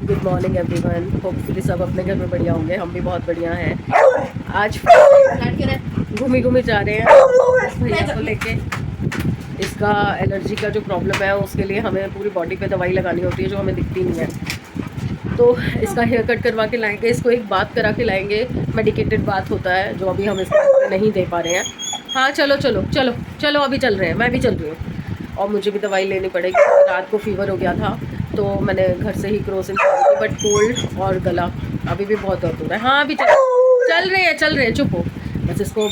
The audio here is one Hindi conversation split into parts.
गुड मॉर्निंग एवरीवन, होपफुली सब अपने घर में बढ़िया होंगे। हम भी बहुत बढ़िया हैं। आज घूमी घूमी जा रहे हैं इस भैया को लेके। इसका एलर्जी का जो प्रॉब्लम है उसके लिए हमें पूरी बॉडी पे दवाई लगानी होती है जो हमें दिखती नहीं है। तो इसका हेयर कट करवा के लाएंगे, इसको एक बात करा के लाएंगे। मेडिकेटेड बात होता है जो अभी हम इसको नहीं दे पा रहे हैं। हाँ चलो चलो चलो चलो, अभी चल रहे हैं, मैं भी चल रही हूँ। और मुझे भी दवाई लेनी पड़ेगी। रात को फीवर हो गया था तो मैंने घर से ही क्रोसिन खाई थी, बट कोल्ड और गला अभी भी बहुत दर्द हो रहा है। हाँ अभी चल रहे हैं, चुप हो। बस इसको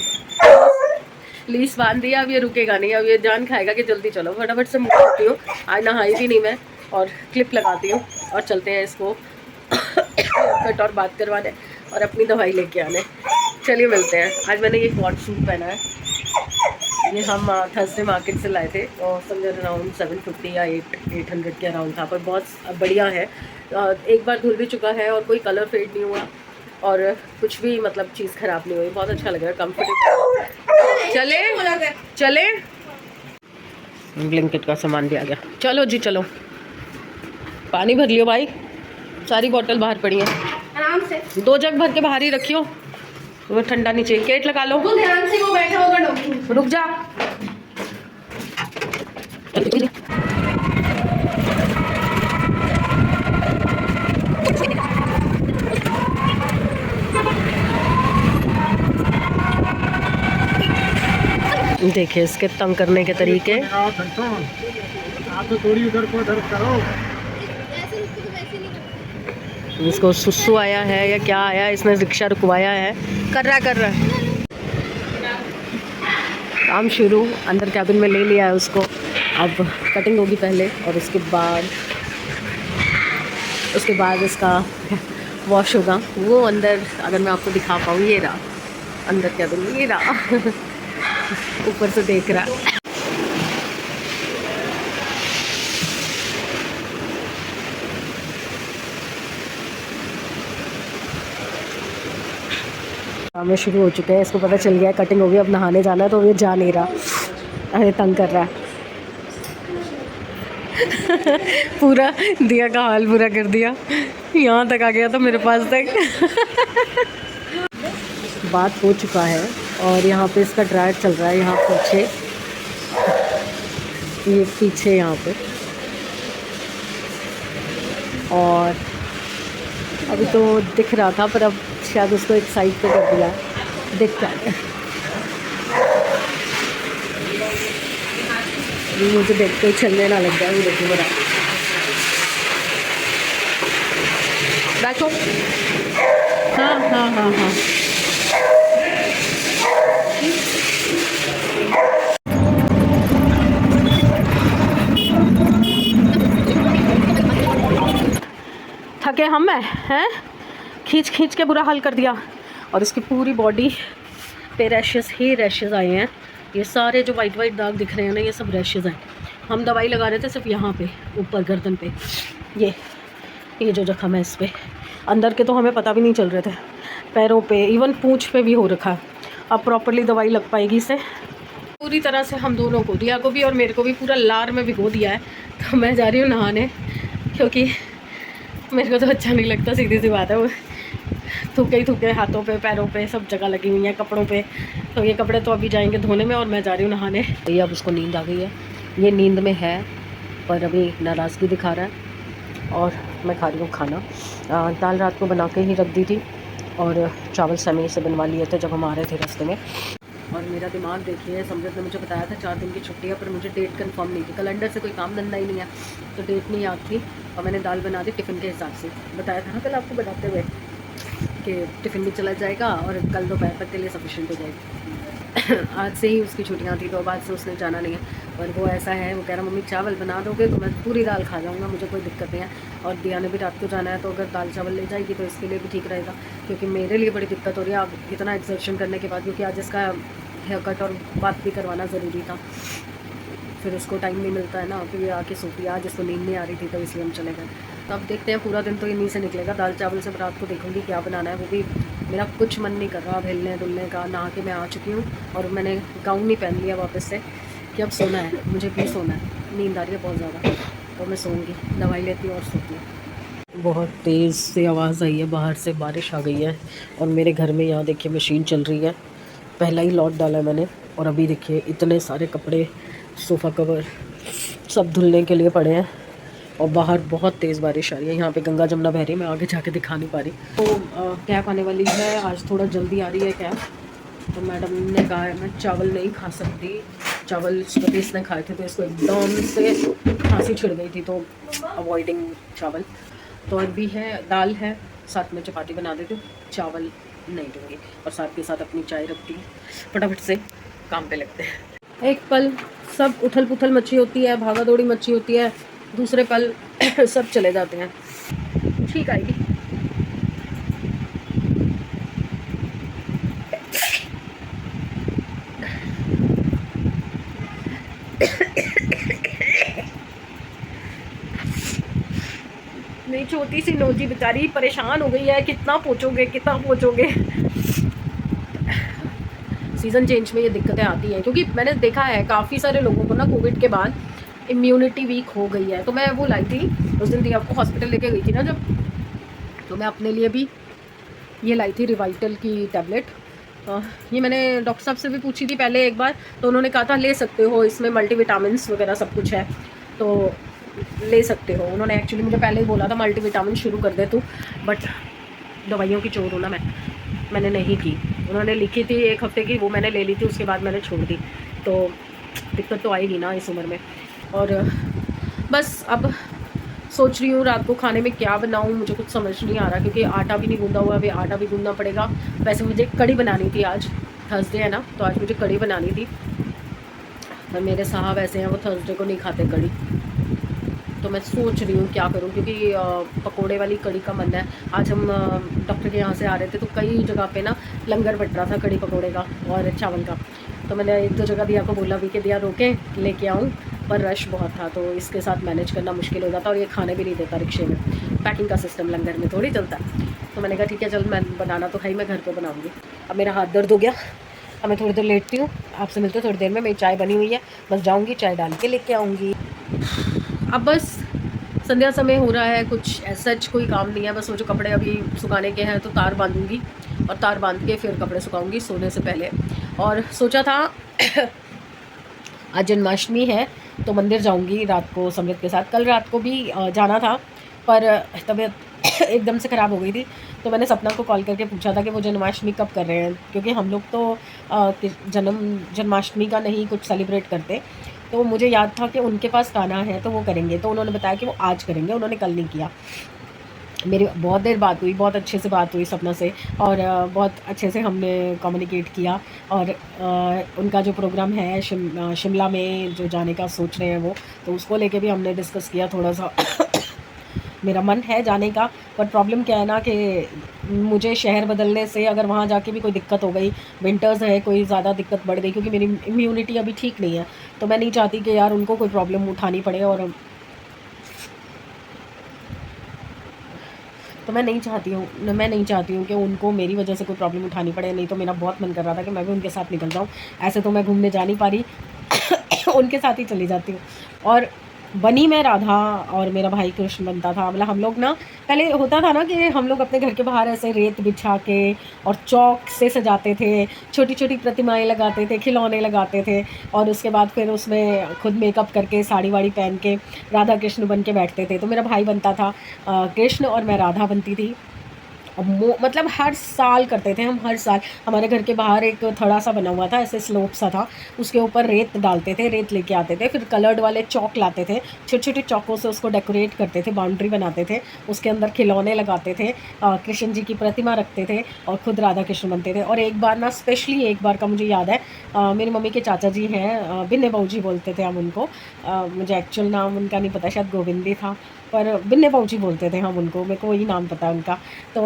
प्लीज़ बांध दिया, अब ये रुकेगा नहीं, अब ये जान खाएगा कि जल्दी चलो। फटाफट से मुँह धोती हूँ, आज नहाई भी नहीं मैं, और क्लिप लगाती हूँ और चलते हैं इसको कट और बात करवाने और अपनी दवाई लेके आने। चलिए मिलते हैं। आज मैंने ये कॉट सूट पहना है, ये हम थर्सडे मार्केट से लाए थे और समझो अराउंड 750 या 800 के अराउंड था, पर बहुत बढ़िया है। एक बार धुल भी चुका है और कोई कलर फेड नहीं हुआ और कुछ भी मतलब चीज़ ख़राब नहीं हुई। बहुत अच्छा लग रहा है, कम्फर्टेबल। चले ब्लिंकिट का सामान भी आ गया। चलो जी चलो, पानी भर लियो भाई, सारी बोतल बाहर पड़ी है। आराम से 2 जग भर के बाहर ही रखियो, वो ठंडा नहीं चाहिए। गेट लगा लो, वो ध्यान से, वो बैठा होगा डॉक्टर। रुक जा। देखिए इसके तंग करने के तरीके। आप तो थोड़ी उधर को उधर करो। इसको सुसु आया है या क्या आया, इसने रिक्शा रुकवाया है। कर रहा है काम शुरू। अंदर कैबिन में ले लिया है उसको। अब कटिंग होगी पहले और उसके बाद इसका वॉश होगा। वो अंदर अगर मैं आपको दिखा पाऊँ, ये रहा अंदर कैबिन में, ये रहा ऊपर से देख रहा। काम शुरू हो चुके हैं, इसको पता चल गया है कटिंग होगी, अब नहाने जाना है, तो ये जा नहीं रहा, अरे तंग कर रहा है। पूरा दिया का हाल पूरा कर दिया, यहाँ तक आ गया था मेरे पास तक। बात हो चुका है और यहाँ पे इसका ड्रायर चल रहा है। यहाँ पीछे, ये पीछे यहाँ पे, और अभी तो दिख रहा था पर अब शायद उसको एक साइड पे कर दिया, दिख रहा है। मुझे देख के चलने ना लग जाए। देखिए मेरा, बैठो। हाँ थके हम हैं, खींच के बुरा हाल कर दिया। और इसकी पूरी बॉडी पे रैशेस ही रैशेस आए हैं। ये सारे जो वाइट दाग दिख रहे हैं ना, ये सब रैशेस हैं। हम दवाई लगा रहे थे सिर्फ यहाँ पे ऊपर गर्दन पे, ये जो जख्म है इस पे। अंदर के तो हमें पता भी नहीं चल रहे थे, पैरों पे, इवन पूंछ पे भी हो रखा है। अब प्रॉपरली दवाई लग पाएगी इसे। पूरी तरह से हम दोनों को, दिया को भी और मेरे को भी, पूरा लार में भिगो दिया है। तो मैं जा रही हूँ नहाने, क्योंकि मेरे को तो अच्छा नहीं लगता, सीधी सी बात है। वो थूके हाथों पे, पैरों पे, सब जगह लगी हुई हैं, कपड़ों पे। तो ये कपड़े तो अभी जाएंगे धोने में और मैं जा रही हूँ नहाने। ये अब उसको नींद आ गई है, ये नींद में है पर अभी नाराज़गी दिखा रहा है। और मैं खा रही हूँ खाना। दाल रात को बना के ही रख दी थी और चावल समय से बनवा लिए थे जब हम आ रहे थे रास्ते में। और मेरा दिमाग देखिए, समझत ने मुझे बताया था 4 दिन की छुट्टी है, पर मुझे डेट कंफर्म नहीं थी। कैलेंडर से कोई काम धंधा ही नहीं है, तो डेट नहीं याद थी और मैंने दाल बना दी टिफ़िन के हिसाब से। बताया था ना कल आपको बनाते हुए कि टिफ़िन भी चला जाएगा और कल दोपहर तक के लिए सफिशेंट हो जाएगी। आज से ही उसकी छुट्टियाँ थी, तो बाद से उसने जाना नहीं है। और वो ऐसा है, वो कह रहा मम्मी चावल बना दोगे तो मैं पूरी दाल खा जाऊँगा, मुझे कोई दिक्कत नहीं है। और दिया ने भी रात को जाना है, तो अगर दाल चावल ले जाएगी तो इसके लिए भी ठीक रहेगा, क्योंकि मेरे लिए बड़ी दिक्कत हो रही है अब इतना एक्सर्शन करने के बाद। क्योंकि आज इसका हेयर कट और बात भी करवाना ज़रूरी था, फिर उसको टाइम नहीं मिलता है ना, फिर ये आके सोती है। आज इसको नींद नहीं आ रही थी तो इसलिए हम चले गए। तो अब देखते हैं, पूरा दिन तो इन्हीं से निकलेगा। दाल चावल से रात को देखूँगी क्या बनाना है। वो भी मेरा कुछ मन नहीं कर रहा अब हिलने डुलने का। नहा के मैं आ चुकी हूँ और मैंने गाउन नहीं पहन लिया वापस से कि अब सोना है, मुझे भी सोना है। नींद आ रही है बहुत ज़्यादा, तो मैं सोऊंगी, दवाई लेती हूँ और सोती हूँ। बहुत तेज़ से आवाज़ आई है, बाहर से बारिश आ गई है। और मेरे घर में यहाँ देखिए मशीन चल रही है, पहला ही लॉट डाला है मैंने। और अभी देखिए इतने सारे कपड़े, सोफ़ा कवर सब धुलने के लिए पड़े हैं। और बाहर बहुत तेज़ बारिश आ रही है, यहाँ पे गंगा जमुना बह रही है, मैं आगे जाके दिखा नहीं पा रही। तो कैब आने वाली है, आज थोड़ा जल्दी आ रही है कैब। तो मैडम ने कहा है मैं चावल नहीं खा सकती, चावल कभी इसने खाए थे तो इसको एकदम से खांसी छिड़ गई थी, तो अवॉइडिंग चावल। तो अभी है दाल है, साथ में चपाती बना देती हूँ, चावल नहीं दूँगी। और साथ के साथ अपनी चाय रखती हूँ, फटाफट से काम पे लगते हैं। एक पल सब उथल पुथल मची होती है, भागा दौड़ी मची होती है, दूसरे पल सब चले जाते हैं। ठीक आएगी। मेरी छोटी सी नोजी बेचारी परेशान हो गई है, कितना पोंछोगे कितना पोंछोगे। सीज़न चेंज में ये दिक्कतें आती हैं, क्योंकि मैंने देखा है काफ़ी सारे लोगों को ना कोविड के बाद इम्यूनिटी वीक हो गई है। तो मैं वो लाई थी उस दिन, आपको हॉस्पिटल लेके गई थी ना जब, तो मैं अपने लिए भी ये लाई थी रिवाइटल की टैबलेट। ये मैंने डॉक्टर साहब से भी पूछी थी पहले एक बार, तो उन्होंने कहा था ले सकते हो, इसमें मल्टीविटामिन्स वगैरह सब कुछ है तो ले सकते हो। उन्होंने एक्चुअली मुझे पहले ही बोला था मल्टीविटामिन शुरू कर दे तू, बट दवाइयों की चोर हूँ ना मैंने नहीं की। उन्होंने लिखी थी 1 हफ्ते की, वो मैंने ले ली थी, उसके बाद मैंने छोड़ दी। तो दिक्कत तो आएगी ना इस उम्र में। और बस अब सोच रही हूँ रात को खाने में क्या बनाऊँ, मुझे कुछ समझ नहीं आ रहा, क्योंकि आटा भी नहीं गूंदा हुआ, अभी आटा भी गूंदना पड़ेगा। वैसे मुझे कड़ी बनानी थी, आज थर्सडे है ना, तो आज मुझे कड़ी बनानी थी। पर मेरे साहब ऐसे हैं, वो थर्सडे को नहीं खाते कड़ी, तो मैं सोच रही हूँ क्या करूँ, क्योंकि पकोड़े वाली कड़ी का मन है। आज हम डॉक्टर के यहाँ से आ रहे थे, तो कई जगह पे ना लंगर बट रहा था कड़ी पकोड़े का और चावल का। तो मैंने 1-2 जगह दिया को बोला भी कि दिया रोके लेके आऊँ, पर रश बहुत था, तो इसके साथ मैनेज करना मुश्किल हो जाता। और ये खाने भी नहीं देता रिक्शे में, पैकिंग का सिस्टम लंगर में थोड़ी चलता। तो मैंने कहा ठीक है चल, मैं बनाना तो है ही, मैं घर पर बनाऊँगी। अब मेरा हाथ दर्द हो गया, अब मैं थोड़ी देर लेटती हूँ, आपसे मिलते थोड़ी देर में। मेरी चाय बनी हुई है, बस जाऊँगी चाय डाल के लेके आऊँगी। अब बस संध्या समय हो रहा है, कुछ ऐसा कोई काम नहीं है। बस वो जो कपड़े अभी सुखाने के हैं तो तार बांधूंगी, और तार बांध के फिर कपड़े सुखाऊंगी सोने से पहले। और सोचा था आज जन्माष्टमी है तो मंदिर जाऊंगी रात को समृत के साथ। कल रात को भी जाना था, पर तबीयत एकदम से ख़राब हो गई थी। तो मैंने सपना को कॉल करके पूछा था कि वो जन्माष्टमी कब कर रहे हैं, क्योंकि हम लोग तो जन्माष्टमी का नहीं कुछ सेलिब्रेट करते। तो मुझे याद था कि उनके पास गाना है तो वो करेंगे, तो उन्होंने बताया कि वो आज करेंगे, उन्होंने कल नहीं किया। मेरी बहुत देर बात हुई, बहुत अच्छे से बात हुई सपना से, और बहुत अच्छे से हमने कम्युनिकेट किया। और उनका जो प्रोग्राम है शिमला में जो जाने का सोच रहे हैं वो, तो उसको लेके भी हमने डिस्कस किया थोड़ा सा। मेरा मन है जाने का, पर प्रॉब्लम क्या है ना कि मुझे शहर बदलने से अगर वहाँ जाके भी कोई दिक्कत हो गई, विंटर्स है, कोई ज़्यादा दिक्कत बढ़ गई, क्योंकि मेरी इम्यूनिटी अभी ठीक नहीं है, तो मैं नहीं चाहती कि यार उनको कोई प्रॉब्लम उठानी पड़े। और तो मैं नहीं चाहती हूँ कि उनको मेरी वजह से कोई प्रॉब्लम उठानी पड़े। नहीं तो मेरा बहुत मन कर रहा था कि मैं भी उनके साथ निकल जाऊँ। ऐसे तो मैं घूमने जा नहीं पा रही, उनके साथ ही चली जाती हूँ। और बनी मैं राधा और मेरा भाई कृष्ण बनता था। मतलब हम लोग ना पहले होता था ना कि हम लोग अपने घर के बाहर ऐसे रेत बिछा के और चौक से सजाते थे, छोटी छोटी प्रतिमाएं लगाते थे, खिलौने लगाते थे, और उसके बाद फिर उसमें खुद मेकअप करके साड़ी वाड़ी पहन के राधा कृष्ण बन के बैठते थे। तो मेरा भाई बनता था कृष्ण और मैं राधा बनती थी। मतलब हर साल करते थे हम, हर साल हमारे घर के बाहर एक थड़ा सा बना हुआ था, ऐसे स्लोप सा था, उसके ऊपर रेत डालते थे, रेत लेके आते थे, फिर कलर्ड वाले चौक लाते थे, छोटे छोटे चौकों से उसको डेकोरेट करते थे, बाउंड्री बनाते थे, उसके अंदर खिलौने लगाते थे, कृष्ण जी की प्रतिमा रखते थे और खुद राधा कृष्ण बनते थे। और एक बार ना स्पेशली एक बार का मुझे याद है, मेरी मम्मी के चाचा जी हैं, बिन्ने बाबू जी बोलते थे हम उनको, मुझे एक्चुअल नाम उनका नहीं पता, शायद गोविंदी था, पर बिन्ने बाबू जी बोलते थे हम उनको, मेरे को वही नाम पता है उनका। तो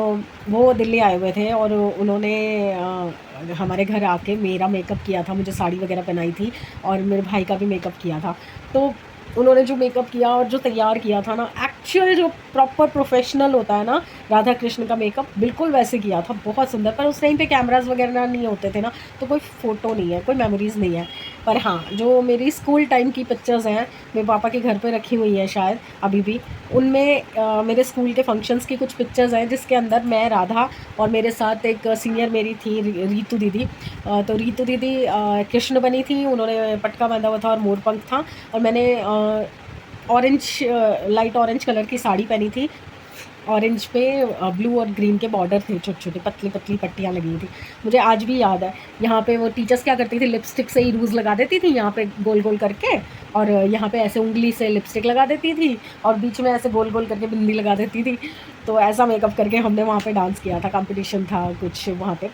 वो दिल्ली आए हुए थे और उन्होंने हमारे घर आके मेरा मेकअप किया था, मुझे साड़ी वगैरह पहनाई थी और मेरे भाई का भी मेकअप किया था। तो उन्होंने जो मेकअप किया और जो तैयार किया था ना, एक्चुअल जो प्रॉपर प्रोफेशनल होता है ना राधा कृष्ण का मेकअप, बिल्कुल वैसे किया था, बहुत सुंदर। पर उस टाइम पे कैमरास वगैरह नहीं होते थे ना, तो कोई फ़ोटो नहीं है, कोई मेमोरीज़ नहीं है। पर हाँ, जो मेरी स्कूल टाइम की पिक्चर्स हैं मेरे पापा के घर पे रखी हुई है शायद अभी भी, उनमें मेरे स्कूल के फंक्शंस की कुछ पिक्चर्स हैं जिसके अंदर मैं, राधा और मेरे साथ एक सीनियर मेरी थी रीतू दीदी। तो रीतू दीदी कृष्ण बनी थी, उन्होंने पटका बांधा हुआ था और मोर पंख था, और मैंने ऑरेंज लाइट ऑरेंज कलर की साड़ी पहनी थी। ऑरेंज पे ब्लू और ग्रीन के बॉर्डर थे, छोटी छोटी पतली पतली पट्टियाँ लगी थी। मुझे आज भी याद है, यहाँ पे वो टीचर्स क्या करती थी, लिपस्टिक से ही रूज लगा देती थी यहाँ पे गोल गोल करके, और यहाँ पे ऐसे उंगली से लिपस्टिक लगा देती थी, और बीच में ऐसे गोल गोल करके बिंदी लगा देती थी। तो ऐसा मेकअप करके हमने वहाँ पे डांस किया था, कंपटीशन था कुछ वहाँ पे।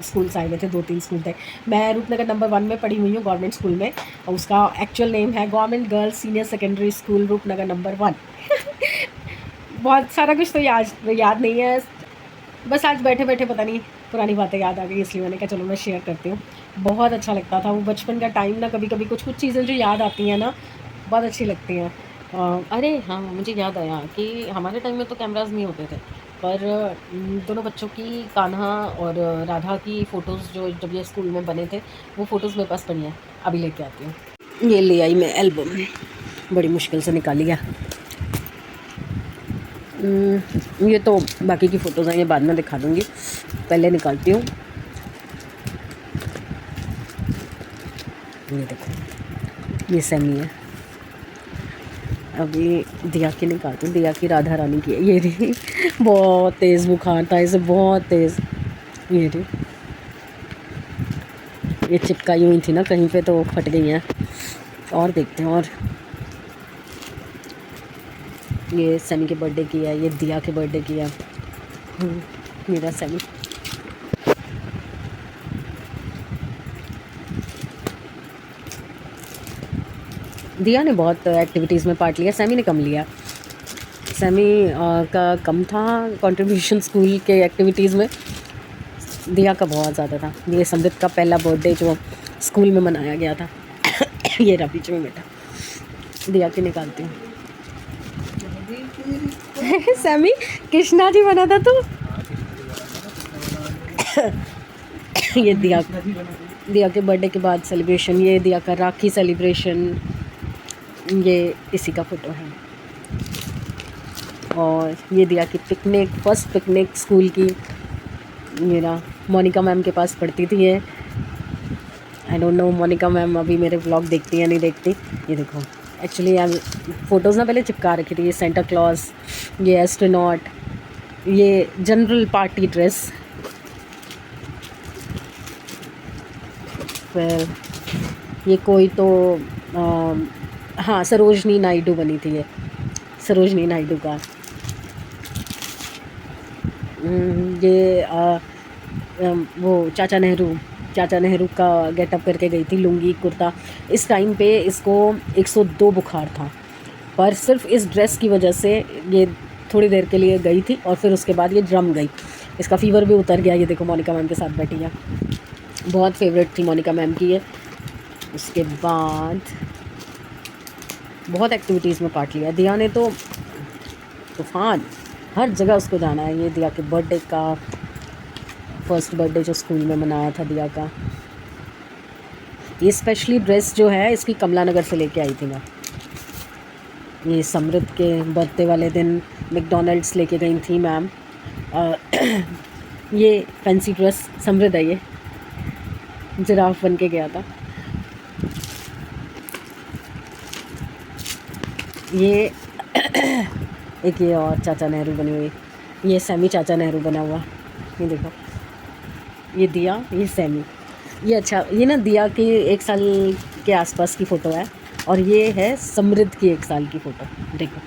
स्कूल्स आए हुए थे, 2-3 स्कूल थे। मैं रूपनगर नंबर 1 में पढ़ी हुई हूँ गवर्नमेंट स्कूल में, और उसका एक्चुअल नेम है government girls senior secondary school Rupnagar number 1। बहुत सारा कुछ तो याद नहीं है, बस आज बैठे बैठे पता नहीं पुरानी बातें याद आ गई, इसलिए मैंने कहा चलो मैं शेयर करती हूँ। बहुत अच्छा लगता था वो बचपन का टाइम ना, कभी कभी कुछ चीज़ें जो याद आती हैं ना बहुत अच्छी लगती हैं। अरे हाँ, मुझे याद आया कि हमारे टाइम में तो कैमराज नहीं होते थे, पर दोनों बच्चों की, कान्हा और राधा की फ़ोटोज़ जो जब ये स्कूल में बने थे वो फ़ोटोज़ मेरे पास पड़ी हैं, अभी लेके आती हूँ। ये ले आई मैं एल्बम, बड़ी मुश्किल से निकाली है। ये तो बाकी की फ़ोटोज़ हैं, ये बाद में दिखा दूँगी, पहले निकालती हूँ। ये देखो, ये सैमी है। अभी दिया की निकालती हूँ, दिया की राधा रानी की है। ये रही, बहुत तेज़ बुखार था इसे, बहुत तेज़। ये रही, ये चिपकाई हुई थी ना कहीं पे तो फट गई हैं। और देखते हैं, और ये सैमी के बर्थडे की है, ये दिया के बर्थडे की है। मेरा सैमी। दिया ने बहुत एक्टिविटीज़ में पार्ट लिया, सैमी ने कम लिया। सैमी का कम था कंट्रीब्यूशन स्कूल के एक्टिविटीज़ में, दिया का बहुत ज़्यादा था। ये समृद्ध का पहला बर्थडे जो स्कूल में मनाया गया था। ये रहा बीच में बेटा, दिया की निकालती हूँ। सैमी कृष्णा जी बना था तू। ये दिया के बर्थडे के बाद सेलिब्रेशन, ये दिया का राखी सेलिब्रेशन, ये इसी का फ़ोटो है। और ये दिया की पिकनिक, फर्स्ट पिकनिक स्कूल की। मेरा मोनिका मैम के पास पढ़ती थी ये, I don't know Monica ma'am अभी मेरे व्लॉग देखती या नहीं देखती। ये देखो, एक्चुअली यार फ़ोटोज़ ना पहले चिपका रखी थी। ये सेंटा क्लॉज, ये एस्ट्रोनॉट, ये जनरल पार्टी ड्रेस, फिर ये कोई तो हाँ सरोजनी नायडू बनी थी, ये सरोजनी नायडू का। ये वो चाचा नेहरू का गेटअप करके गई थी, लुंगी कुर्ता। इस टाइम पे इसको 102 बुखार था, पर सिर्फ इस ड्रेस की वजह से ये थोड़ी देर के लिए गई थी, और फिर उसके बाद ये जम गई, इसका फ़ीवर भी उतर गया। ये देखो मोनिका मैम के साथ बैठी है, बहुत फेवरेट थी मोनिका मैम की ये। उसके बाद बहुत एक्टिविटीज़ में पार्ट लिया दिया ने, तो तूफ़ान, हर जगह उसको जाना है। ये दिया के बर्थडे का फर्स्ट बर्थडे जो स्कूल में मनाया था दिया का। ये स्पेशली ड्रेस जो है इसकी कमला नगर से लेके आई थी मैं। ये समृद्ध के बर्थडे वाले दिन मैकडॉनल्ड्स लेके गई थी मैम। ये फैंसी ड्रेस समृद्ध है, ये जिराफ बन के गया था। ये एक ये और चाचा नेहरू बनी हुई, ये सैमी चाचा नेहरू बना हुआ। ये देखो, ये दिया, ये सैमी। ये अच्छा, ये ना दिया के 1 साल के आसपास की फ़ोटो है, और ये है समृद्ध की 1 साल की फ़ोटो। देखो,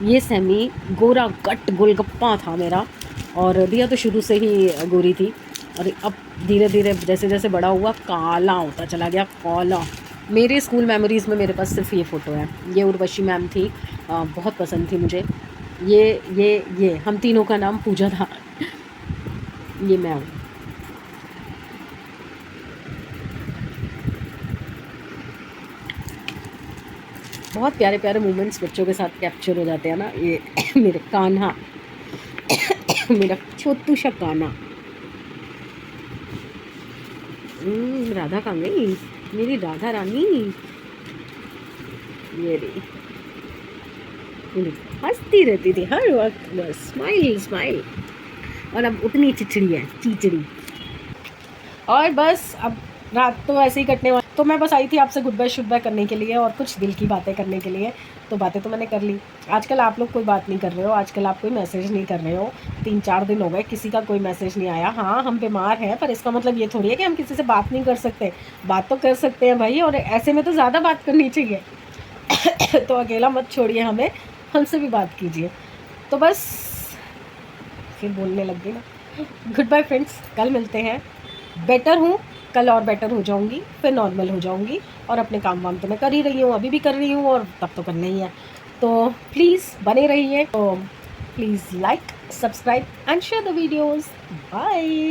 ये सैमी गोरा गट गोलगप्पा था मेरा, और दिया तो शुरू से ही गोरी थी, और अब धीरे धीरे जैसे जैसे बड़ा हुआ काला होता चला गया, काला। मेरे स्कूल मेमोरीज़ में मेरे पास सिर्फ ये फ़ोटो है। ये उर्वशी मैम थी, बहुत पसंद थी मुझे। ये हम तीनों का नाम पूजा था। ये मैम, बहुत प्यारे प्यारे मोमेंट्स बच्चों के साथ कैप्चर हो जाते हैं ना। ये मेरे कान्हा, मेरा छोटू सा कान्हा। राधा कहाँ गई मेरी राधा रानी? ये रही, हंसती रहती थी हर वक्त, बस स्माइल स्माइल। और अब उतनी चिचड़ी है, चीचड़ी। और बस अब रात तो ऐसे ही कटने वाली, तो मैं बस आई थी आपसे गुड बाय शुड बाय करने के लिए और कुछ दिल की बातें करने के लिए। तो बातें तो मैंने कर ली। आजकल आप लोग कोई बात नहीं कर रहे हो, आजकल आप कोई मैसेज नहीं कर रहे हो। 3-4 दिन हो गए किसी का कोई मैसेज नहीं आया। हाँ हम बीमार हैं, पर इसका मतलब ये थोड़ी है कि हम किसी से बात नहीं कर सकते। बात तो कर सकते हैं भाई, और ऐसे में तो ज़्यादा बात करनी चाहिए। तो अकेला मत छोड़िए हमें, हमसे भी बात कीजिए। तो बस फिर बोलने लग गई ना। गुड बाय फ्रेंड्स, कल मिलते हैं। बेटर हूँ, कल और बेटर हो जाऊँगी, फिर नॉर्मल हो जाऊँगी। और अपने काम वाम तो मैं कर ही रही हूँ, अभी भी कर रही हूँ, और तब तो करना ही है। तो प्लीज़ बने रहिए। तो please like, subscribe and share the videos. Bye.